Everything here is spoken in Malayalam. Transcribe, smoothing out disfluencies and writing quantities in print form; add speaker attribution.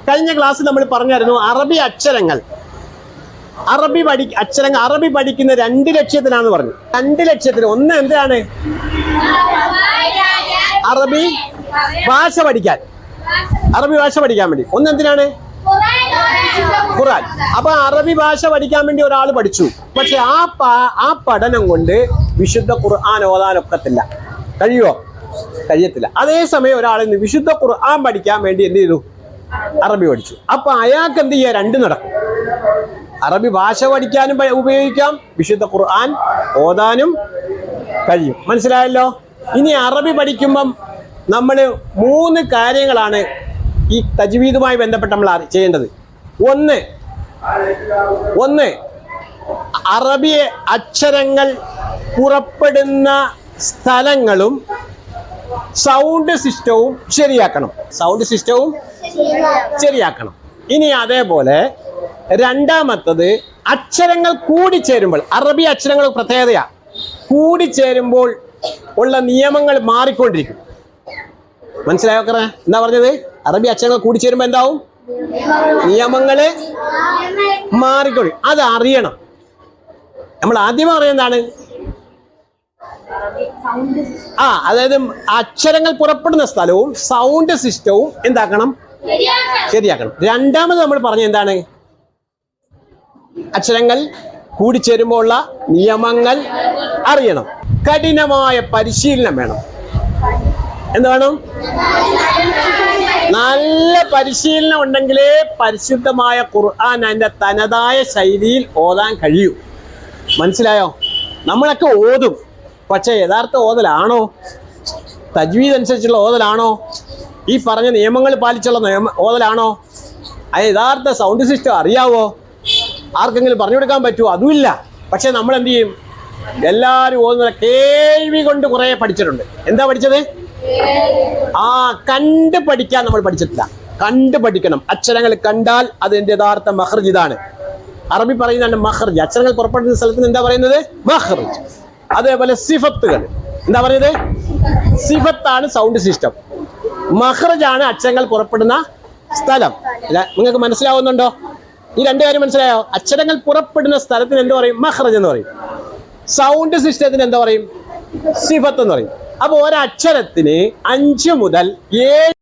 Speaker 1: കഴിഞ്ഞ ക്ലാസ്സിൽ നമ്മൾ പറഞ്ഞായിരുന്നു അറബി അക്ഷരങ്ങൾ അറബി പഠിക്കുന്ന 2 ലക്ഷ്യത്തിനാന്ന് പറഞ്ഞു. 2 ലക്ഷ്യത്തിന് ഒന്ന് എന്താണ്? അറബി ഭാഷ പഠിക്കാൻ വേണ്ടി. ഒന്ന് എന്തിനാണ്? ഖുർആൻ. അപ്പൊ അറബി ഭാഷ പഠിക്കാൻ വേണ്ടി ഒരാൾ പഠിച്ചു. പക്ഷെ ആ പഠനം കൊണ്ട് വിശുദ്ധ ഖുർആൻ ഓതാനൊക്കത്തില്ല. കഴിയുമോ? കഴിയത്തില്ല. അതേസമയം ഒരാളിന് വിശുദ്ധ ഖുർആൻ പഠിക്കാൻ വേണ്ടി എന്ത് ചെയ്തു? അറബി പഠിച്ചു. അപ്പൊ അയാൾക്ക് എന്ത് ചെയ്യാം? 2 നടക്കും. അറബി ഭാഷ പഠിക്കാനും ഉപയോഗിക്കാം, വിശുദ്ധ ഖുർആൻ ഓതാനും കഴിയും. മനസ്സിലായല്ലോ? ഇനി അറബി പഠിക്കുമ്പം നമ്മൾ 3 കാര്യങ്ങളാണ് ഈ തജ്വീദുമായി ബന്ധപ്പെട്ട് നമ്മൾ ചെയ്യേണ്ടത്. ഒന്ന് അറബി അക്ഷരങ്ങൾ പുറപ്പെടുന്ന സ്ഥലങ്ങളും സൗണ്ട് സിസ്റ്റവും ശരിയാക്കണം. ഇനി അതേപോലെ രണ്ടാമത്തത് അക്ഷരങ്ങൾ കൂടിച്ചേരുമ്പോൾ, അറബി അക്ഷരങ്ങൾ പ്രത്യേകതയാ, കൂടിച്ചേരുമ്പോൾ ഉള്ള നിയമങ്ങൾ മാറിക്കൊണ്ടിരിക്കും. മനസ്സിലായോ? എന്താ പറഞ്ഞത്? അറബി അക്ഷരങ്ങൾ കൂടിച്ചേരുമ്പോൾ എന്താവും? നിയമങ്ങള് മാറിക്കൊള്ളും. അത് അറിയണം. നമ്മൾ ആദ്യം അറിയുന്നതാണ് അതായത് അക്ഷരങ്ങൾ പുറപ്പെടുന്ന സ്ഥലവും സൗണ്ട് സിസ്റ്റവും എന്താക്കണം? ശരിയാക്കണം. രണ്ടാമത് നമ്മൾ പറഞ്ഞ എന്താണ്? അക്ഷരങ്ങൾ കൂടിച്ചേരുമ്പോൾ ഉള്ള നിയമങ്ങൾ അറിയണം. കഠിനമായ പരിശീലനം വേണം. എന്ത് വേണം? നല്ല പരിശീലനം ഉണ്ടെങ്കിലേ പരിശുദ്ധമായ ഖുർആൻ അതിൻ്റെ തനതായ ശൈലിയിൽ ഓതാൻ കഴിയൂ. മനസ്സിലായോ? നമ്മളൊക്കെ ഓതും, പക്ഷെ യഥാർത്ഥ ഓതലാണോ? തജ്വീദ് അനുസരിച്ചുള്ള ഓതലാണോ? ഈ പറഞ്ഞ നിയമങ്ങൾ പാലിച്ചുള്ള ഓതലാണോ? അത് യഥാർത്ഥ സൗണ്ട് സിസ്റ്റം അറിയാവോ? ആർക്കെങ്കിലും പറഞ്ഞു കൊടുക്കാൻ പറ്റുമോ? അതുമില്ല. പക്ഷെ നമ്മൾ എന്ത് ചെയ്യും? എല്ലാവരും ഓതുന്ന കേൾവി കൊണ്ട് കുറേ പഠിച്ചിട്ടുണ്ട്. എന്താ പഠിച്ചത്? കണ്ട് പഠിക്കാൻ നമ്മൾ പഠിച്ചിട്ടില്ല. കണ്ട് പഠിക്കണം. അക്ഷരങ്ങൾ കണ്ടാൽ അതിന്റെ യഥാർത്ഥ മഖ്റജ് ഇതാണ്. അറബി പറയുന്നതാണ് മഖ്റജ്. അക്ഷരങ്ങൾ പുറപ്പെടുന്ന സ്ഥലത്തിന് എന്താ പറയുന്നത്? മഖ്റജ്. അതേപോലെ സിഫത്തുകൾ എന്താ പറയുന്നത്? സിഫത്താണ് സൗണ്ട് സിസ്റ്റം, മഖ്റജാണ് അക്ഷരങ്ങൾ പുറപ്പെടുന്ന സ്ഥലം. നിങ്ങൾക്ക് മനസ്സിലാവുന്നുണ്ടോ? ഈ 2 കാര്യം മനസ്സിലായോ? അക്ഷരങ്ങൾ പുറപ്പെടുന്ന സ്ഥലത്തിന് എന്ത് പറയും? മഖ്റജ് എന്ന് പറയും. സൗണ്ട് സിസ്റ്റത്തിന് എന്താ പറയും? സിഫത്ത് എന്ന് പറയും. അപ്പൊ ഒരക്ഷരത്തിന് 5 മുതൽ 7